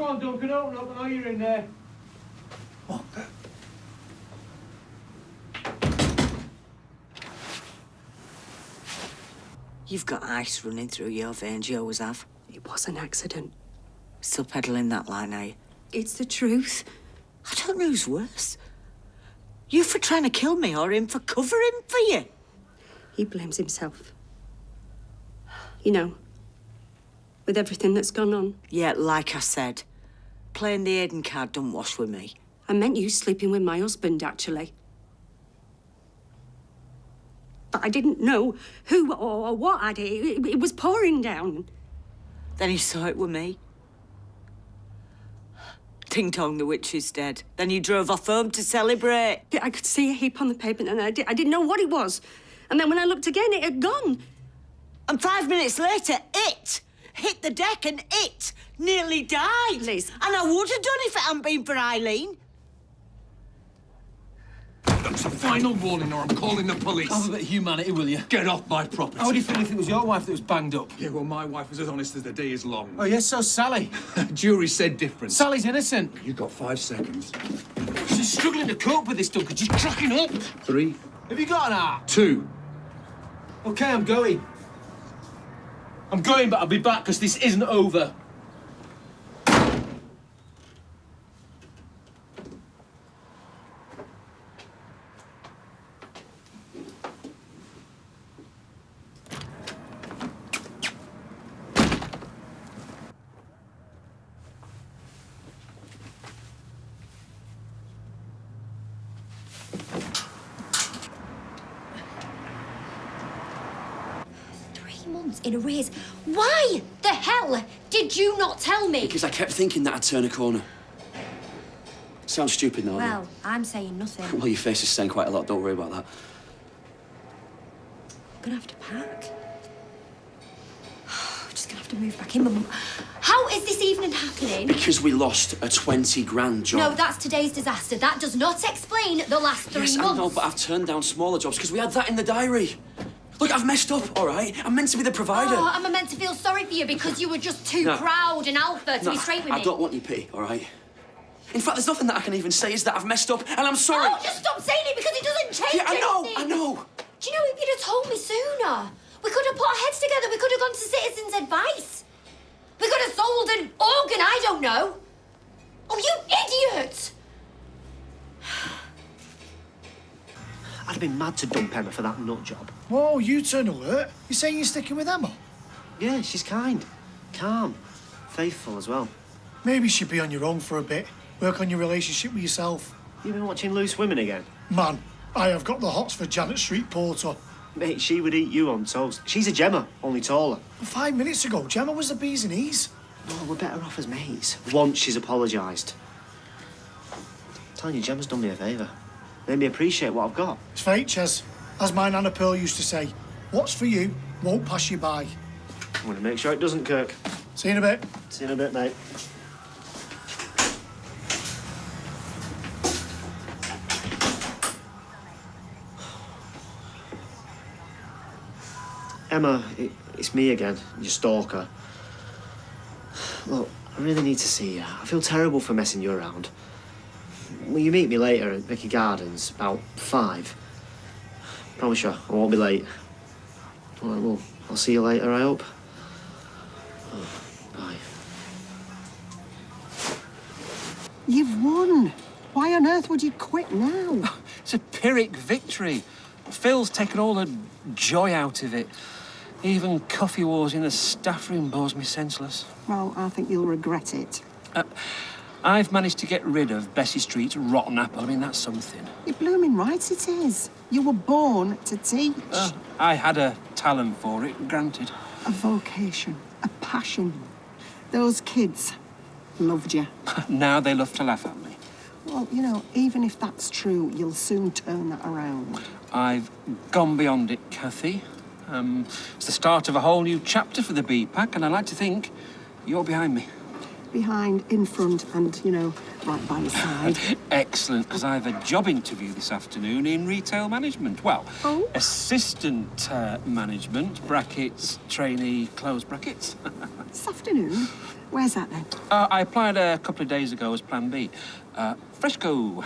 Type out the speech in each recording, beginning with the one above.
on, Duncan, open up. I know you're in there. What the? You've got ice running through your veins, you always have. It was an accident. Still peddling that line, are you? It's the truth. I don't know who's worse. You for trying to kill me or him for covering for you? He blames himself. You know, with everything that's gone on. Yeah, like I said, playing the Aiden card don't wash with me. I meant you sleeping with my husband, actually. But I didn't know who or what I did. It was pouring down. Then he saw it with me. Ting Tong, the witch is dead. Then you drove off home to celebrate. I could see a heap on the pavement and I didn't know what it was. And then when I looked again, it had gone. And 5 minutes later, it hit the deck and it nearly died. Liz. And I would have done if it hadn't been for Eileen. That's a final warning or I'm calling the police. Have a bit of humanity, will you? Get off my property. How would you feel if it was your wife that was banged up? Yeah, well, my wife was as honest as the day is long. Oh, yes, so Sally. Jury said different. Sally's innocent. You got 5 seconds. She's struggling to cope with this, Duncan. She's cracking up. 3, Have you got an heart? 2. OK, I'm going. I'm going, but I'll be back, because this isn't over. Months in arrears. Why the hell did you not tell me? Because I kept thinking that I'd turn a corner. Sounds stupid now, Well, I'm saying nothing. Well, your face is saying quite a lot. Don't worry about that. I'm gonna have to pack. I'm just gonna have to move back in, Mum. How is this evening happening? Because we lost a 20 grand job. No, that's today's disaster. That does not explain the last 3 yes, months. I know, but I've turned down smaller jobs because we had that in the diary. Look, I've messed up, all right? I'm meant to be the provider. Oh, I'm meant to feel sorry for you because you were just too proud and alpha to be straight with me. I don't want your pity, all right? In fact, there's nothing that I can even say is that I've messed up, and I'm sorry. Oh, just stop saying it because it doesn't change Yeah, I know, anything. I know. Do you know, if you'd have told me sooner, we could have put our heads together, we could have gone to citizens' advice. We could have sold an organ, I don't know. Oh, you idiot! I'd have been mad to dump Emma for that nut job. Whoa, you turn alert. You saying you're sticking with Emma? Yeah, she's kind, calm, faithful as well. Maybe you should be on your own for a bit. Work on your relationship with yourself. You been watching Loose Women again? Man, I have got the hots for Janet Street Porter. Mate, she would eat you on toast. She's a Gemma, only taller. 5 minutes ago, Gemma was the bee's and knees. No, we're better off as mates. Once she's apologised. I'm telling you, Gemma's done me a favour. Made me appreciate what I've got. It's fate, Ches. As my Nana Pearl used to say, what's for you won't pass you by. I'm going to make sure it doesn't, Kirk. See you in a bit. See you in a bit, mate. Emma, it's me again, your stalker. Look, I really need to see you. I feel terrible for messing you around. Will you meet me later at Vicky Gardens, about 5? Promise you, I won't be late. All right, well, I'll see you later, I hope. Oh, bye. You've won. Why on earth would you quit now? It's a Pyrrhic victory. Phil's taken all the joy out of it. Even coffee wars in the staff room bores me senseless. Well, I think you'll regret it. I've managed to get rid of Bessie Street's rotten apple. I mean, that's something. You're blooming right it is. You were born to teach. I had a talent for it, granted. A vocation, a passion. Those kids loved you. Now they love to laugh at me. Well, you know, even if that's true, you'll soon turn that around. I've gone beyond it, Kathy. It's the start of a whole new chapter for the B-Pack, and I like to think you're behind me. Behind, in front, and, you know, right by his side. Excellent, because I have a job interview this afternoon in retail management. Well, assistant management, brackets, trainee, close brackets. This afternoon? Where's that then? I applied a couple of days ago as Plan B. Freshco.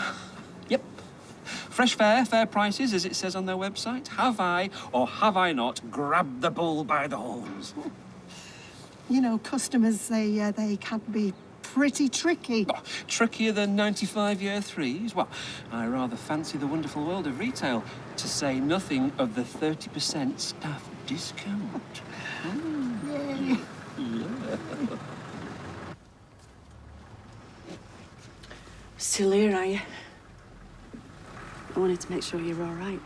Yep. Fresh fare, fair prices, as it says on their website. Have I, or have I not, grabbed the bull by the horns? You know, customers, they can be pretty tricky. Oh, trickier than 95 year threes? Well, I rather fancy the wonderful world of retail, to say nothing of the 30% staff discount. Yay. Still here, are you? I wanted to make sure you're all right.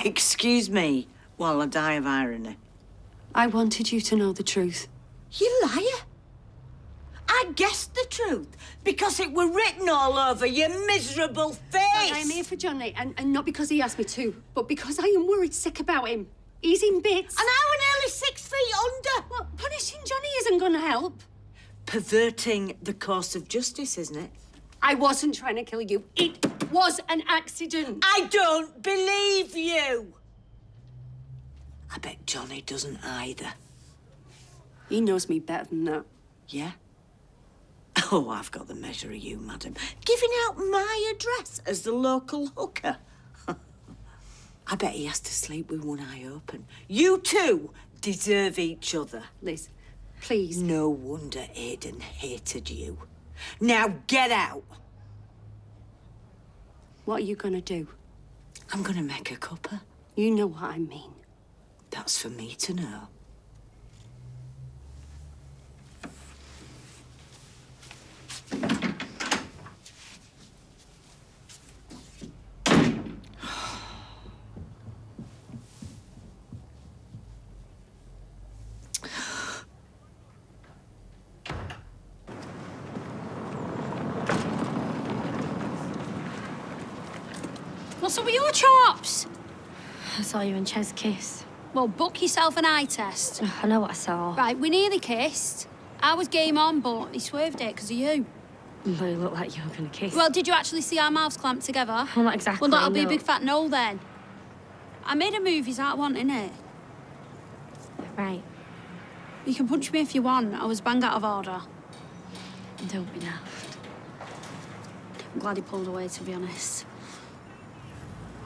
Excuse me while I die of irony. I wanted you to know the truth. You liar! I guessed the truth because it were written all over your miserable face. I'm here for Johnny, and not because he asked me to, but because I am worried sick about him. He's in bits. And I were nearly 6 feet under. Well, punishing Johnny isn't going to help. Perverting the course of justice, isn't it? I wasn't trying to kill you. It was an accident. I don't believe you. I bet Johnny doesn't either. He knows me better than that. Yeah? Oh, I've got the measure of you, madam. Giving out my address as the local hooker. I bet he has to sleep with one eye open. You two deserve each other. Liz, please. No wonder Aidan hated you. Now get out. What are you going to do? I'm going to make a cuppa. You know what I mean. That's for me to know. What's up with your chops? I saw you and Ches kiss. Well, book yourself an eye test. I know what I saw. Right, we nearly kissed. I was game on, but he swerved it because of you. But it looked like you were going to kiss. Well, did you actually see our mouths clamped together? Well, not exactly. Well, that'll be a no. big fat no then. I made a move he's out want, innit? Right. You can punch me if you want. I was bang out of order. Don't be daft. I'm glad he pulled away, to be honest.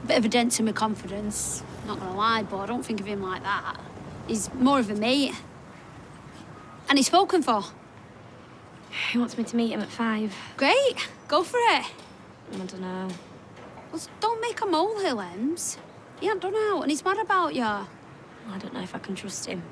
Bit of a dent to my confidence. Not gonna lie, but I don't think of him like that. He's more of a mate. And he's spoken for. He wants me to meet him at 5. Great, go for it. I don't know. Well, don't make a molehill, Ems. He ain't done out and he's mad about you. I don't know if I can trust him.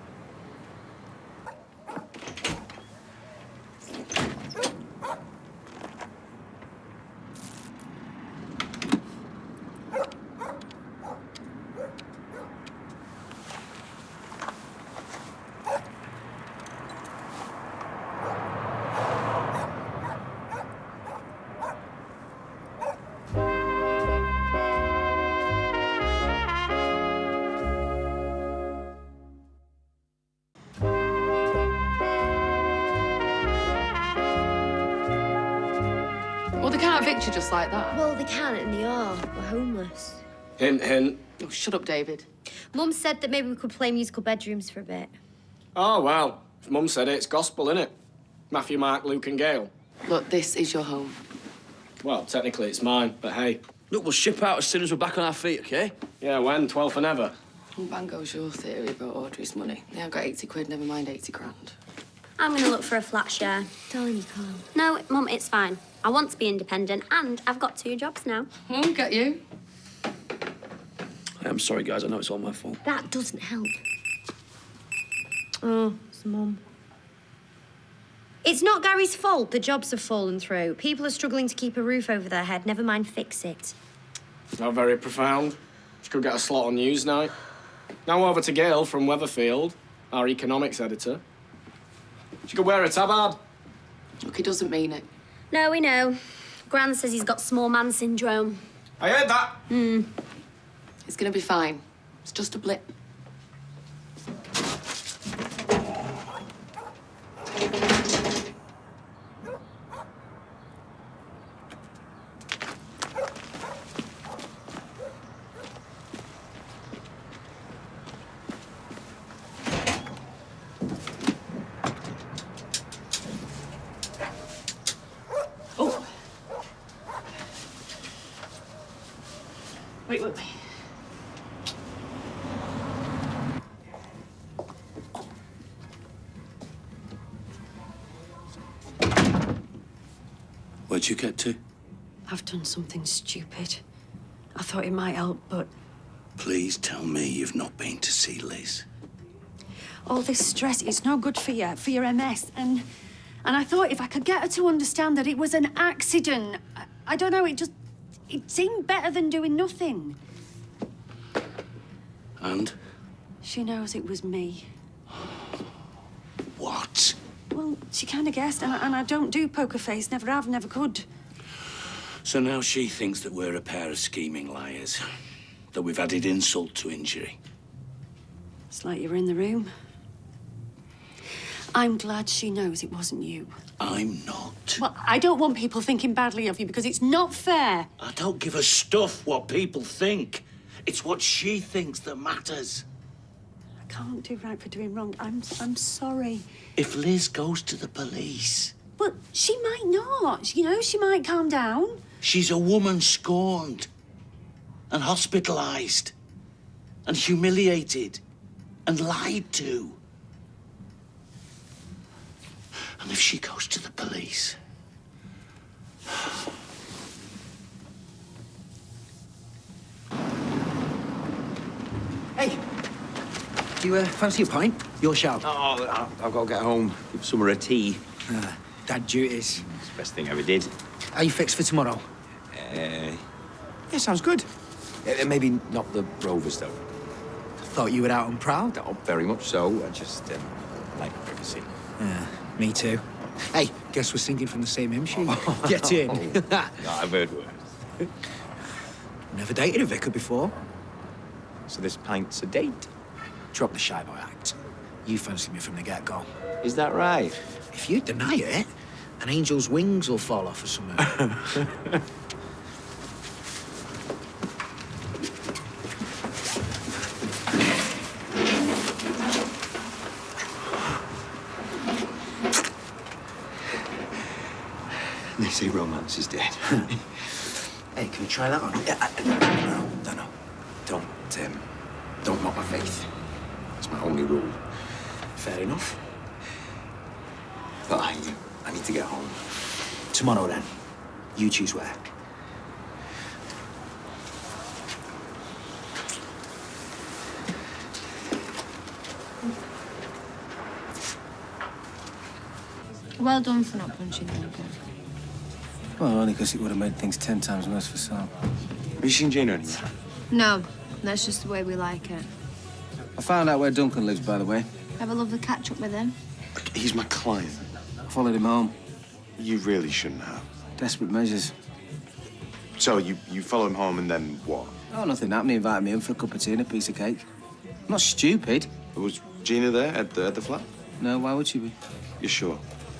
Well, they can't evict you just like that. Well, they can't and they are. We're homeless. Hint, hint. Oh, shut up, David. Mum said that maybe we could play musical bedrooms for a bit. Oh, well. If Mum said it, it's gospel, innit? Matthew, Mark, Luke and Gail. Look, this is your home. Well, technically it's mine, but hey. Look, we'll ship out as soon as we're back on our feet, OK? Yeah, when? 12 for never. Well, Bango's your theory about Audrey's money. Yeah, I've got 80 quid, never mind 80 grand. I'm going to look for a flat share. Darling, you can't. No, Mum, it's fine. I want to be independent and I've got 2 jobs now. Oh, get you. I'm sorry, guys. I know it's all my fault. That doesn't help. Oh, it's Mum. It's not Gary's fault the jobs have fallen through. People are struggling to keep a roof over their head, never mind fix it. Not very profound. She could get a slot on Newsnight. Now over to Gail from Weatherfield, our economics editor. She could wear a tabard. Look, he doesn't mean it. No, we know. Gran says he's got small man syndrome. I heard that. It's gonna be fine. It's just a blip. Where'd you get to? I've done something stupid. I thought it might help, but Please tell me you've not been to see Liz. all this stress, it's no good for your MS. And I thought if I could get her to understand that it was an accident, I don't know, it seemed better than doing nothing. And? She knows it was me. What? Well, she kind of guessed, and I don't do poker face, never have, never could. So now she thinks that we're a pair of scheming liars. That we've added insult to injury. It's like you were in the room. I'm glad she knows it wasn't you. I'm not. Well, I don't want people thinking badly of you because it's not fair. I don't give a stuff what people think. It's what she thinks that matters. I can't do right for doing wrong. I'm sorry. If Liz goes to the police... Well, she might not. You know, she might calm down. She's a woman scorned and hospitalised and humiliated and lied to. And if she goes to the police... Hey, do you fancy a pint? Your shout. Oh, I've got to get home. Give Summer a tea. Dad duties. It's the best thing I ever did. Are you fixed for tomorrow? Yeah, sounds good. Maybe not the Rovers, though. Thought you were out and proud. Oh, very much so. I just like privacy. Yeah, me too. Hey, guess we're singing from the same hymn sheet. Get in. No, I've heard worse. Never dated a vicar before. So this pint's a date? Drop the shy boy act. You fancy me from the get-go. Is that right? If you deny it, an angel's wings will fall off or something. They say romance is dead. Hey, can we try that on? No. Don't mock my faith. It's my only rule. Fair enough. But I need to get home. Tomorrow, then. You choose where. Well done for not punching Duncan. Well, only because it would have made things 10 times worse for Sam. Have you seen Gina anywhere? No, that's just the way we like it. I found out where Duncan lives, by the way. Have a lovely catch-up with him. He's my client. I followed him home. You really shouldn't have. Desperate measures. So you follow him home and then what? Oh, nothing happened. He invited me in for a cup of tea and a piece of cake. I'm not stupid. Was Gina there at the flat? No, why would she be? You sure?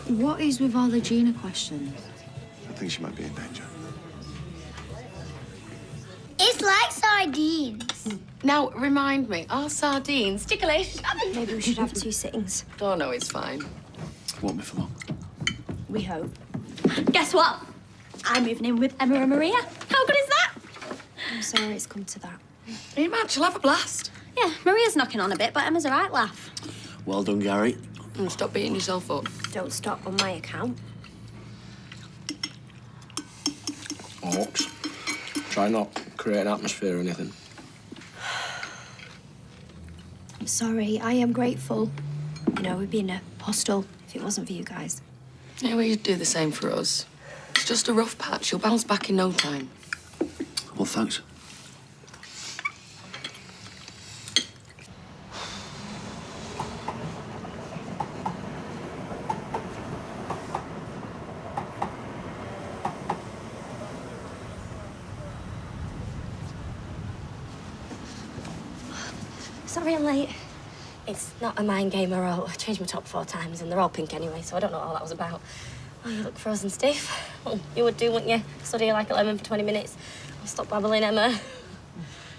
What is with all the Gina questions? I think she might be in danger. It's like sardines. Now, remind me, are sardines ticklish? Maybe we should have 2 sittings. Oh, no, it's fine. Won't be for long. We hope. Guess what? I'm moving in with Emma and Maria. How good is that? I'm sorry it's come to that. Hey, man, she'll have a blast. Yeah, Maria's knocking on a bit, but Emma's a right laugh. Well done, Gary. And stop beating yourself up. Don't stop on my account. Hawks. Try not to create an atmosphere or anything. I'm sorry. I am grateful. You know, we'd be in a hostel if it wasn't for you guys. Yeah, well, you'd do the same for us. It's just a rough patch. You'll bounce back in no time. Well, thanks. Sorry I'm late. It's not a mind game or all. I changed my top 4 times and they're all pink anyway, so I don't know what all that was about. Oh, you look frozen stiff. Well, you would do, wouldn't you? Study like a lemon for 20 minutes. I'll stop babbling, Emma.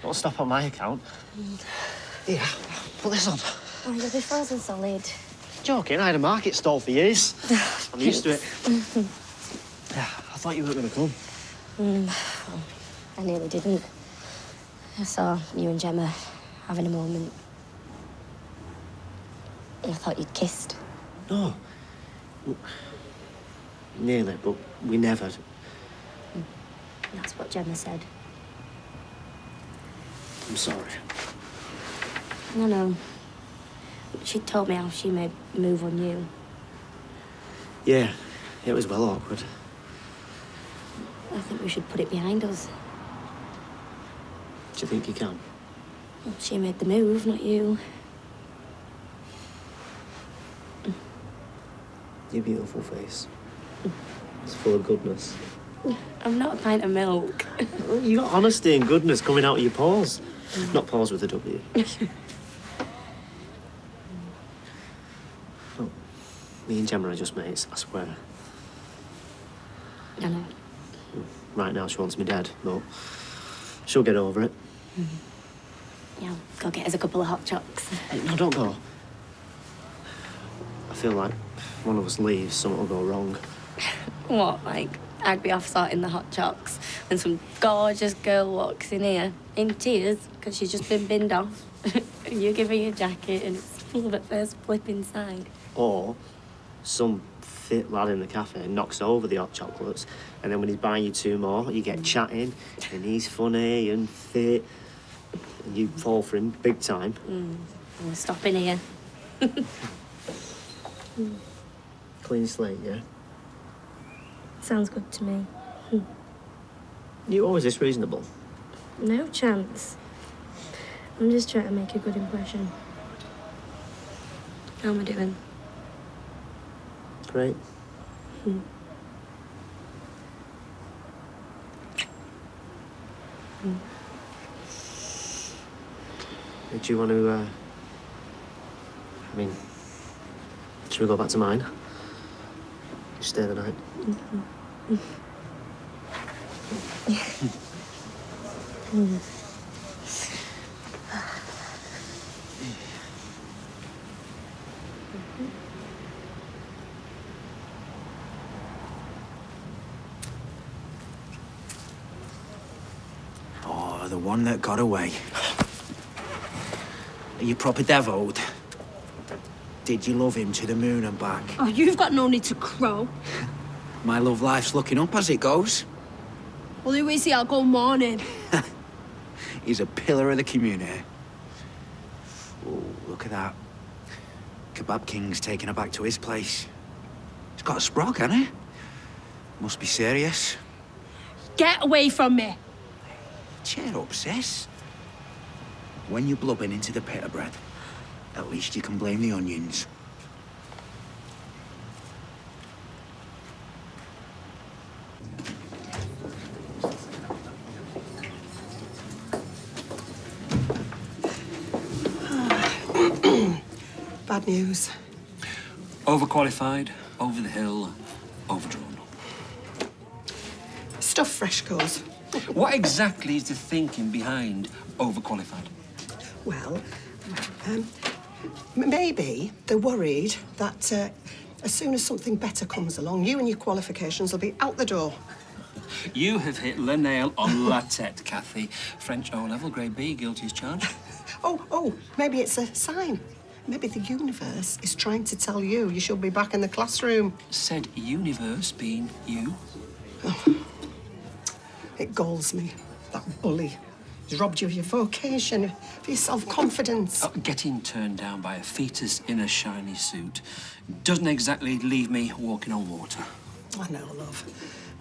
Don't stop on my account. Here, put this on. Oh, you'll be frozen solid. Joking, I had a market stall for years. I'm used to it. Yeah, I thought you weren't going to come. Well, I nearly didn't. I saw you and Gemma having a moment. I thought you'd kissed. No. Well, nearly, but we never. That's what Gemma said. I'm sorry. No. She told me how she made a move on you. Yeah, it was well awkward. I think we should put it behind us. Do you think you can? Well, she made the move, not you. Your beautiful face. It's full of goodness. I'm not a pint of milk. You got honesty and goodness coming out of your pores. Not pores with a W. Look, me and Gemma are just mates, I swear. I know. Right now she wants me dead, but she'll get over it. Yeah, I'll go get us a couple of hot chocks. Hey, no, don't go. I feel like if one of us leaves, something will go wrong. What, like, I'd be off sorting the hot chocks and some gorgeous girl walks in here in tears because she's just been binned off. And you give her your jacket and it's full of at first flip inside. Or some fit lad in the cafe knocks over the hot chocolates, and then when he's buying you 2 more, you get chatting, and he's funny and fit, and you fall for him big time. We're stopping here. Clean slate, yeah? Sounds good to me. You always this reasonable? No chance. I'm just trying to make a good impression. How am I doing? Great. Do you want to, I mean, should we go back to mine? Just stay the night? Oh, the one that got away. Are you proper devoed? Did you love him to the moon and back? Oh, you've got no need to crow. My love life's looking up as it goes. Well, who is he? I'll go mourning. He's a pillar of the community. Oh, look at that. Kebab King's taking her back to his place. He's got a sprog, hasn't he? Must be serious. Get away from me. Cheer up, sis. When you're blubbing into the pita bread, at least you can blame the onions. Bad news. Overqualified, over the hill, overdrawn. Stuff Freshco's. What exactly is the thinking behind overqualified? Well, maybe they're worried that as soon as something better comes along, you and your qualifications will be out the door. You have hit the nail on la tête, Kathy. French O-level, grade B, guilty as charged. Oh, maybe it's a sign. Maybe the universe is trying to tell you you should be back in the classroom. Said universe being you. It galls me, that bully. He's robbed you of your vocation, of your self-confidence. Getting turned down by a fetus in a shiny suit doesn't exactly leave me walking on water. I know, love.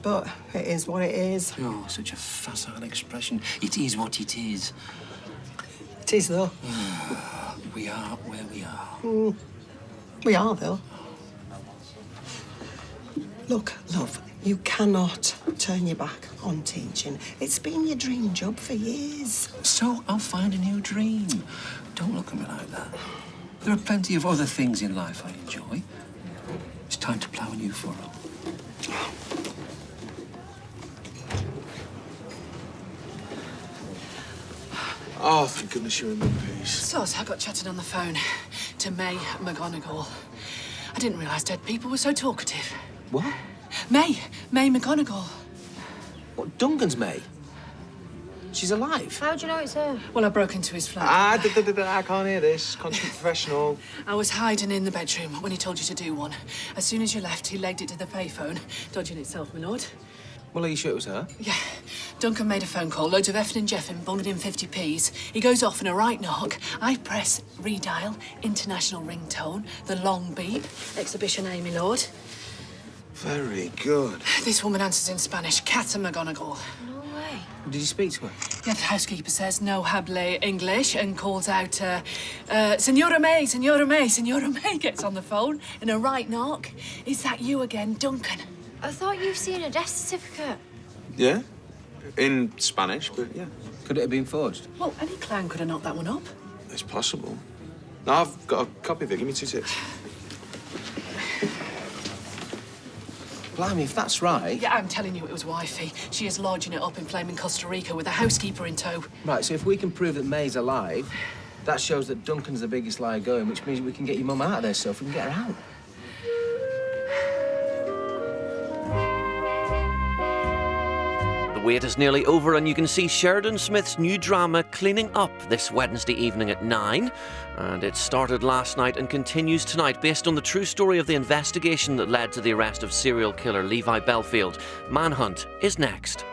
But it is what it is. Oh, such a facile expression. It is what it is. It is, though. We are where we are. We are, though. Look, love, you cannot turn your back on teaching. It's been your dream job for years. So I'll find a new dream. Don't look at me like that. There are plenty of other things in life I enjoy. It's time to plough a new furrow. Oh, thank goodness you're in one piece. So I got chatting on the phone to May McGonagall. I didn't realise dead people were so talkative. What? May McGonagall. What, Duncan's May? She's alive? How do you know it's her? Well, I broke into his flat. I can't hear this. Consummate professional. I was hiding in the bedroom when he told you to do one. As soon as you left, he legged it to the payphone, dodging itself, my lord. Well, are you sure it was her? Yeah. Duncan made a phone call, loads of effing and jeffing, bunged in 50p's. He goes off in a right knock. I press redial, international ringtone, the long beep, exhibition Amy Lord. Very good. This woman answers in Spanish, Cat and McGonagall. No way. Did you speak to her? Yeah, the housekeeper says no hable English and calls out, Senora May, Senora May, Senora May gets on the phone in a right knock. Is that you again, Duncan? I thought you've seen a death certificate. Yeah. In Spanish, but yeah. Could it have been forged? Well, any clown could have knocked that one up. It's possible. No, I've got a copy of it. Give me 2 ticks. Blimey, if that's right... Yeah, I'm telling you it was wifey. She is lodging it up in flaming Costa Rica with a housekeeper in tow. Right, so if we can prove that May's alive, that shows that Duncan's the biggest liar going, which means we can get your mum out of there, so if we can get her out. The wait is nearly over and you can see Sheridan Smith's new drama Cleaning Up this Wednesday evening at 9. And it started last night and continues tonight based on the true story of the investigation that led to the arrest of serial killer Levi Belfield. Manhunt is next.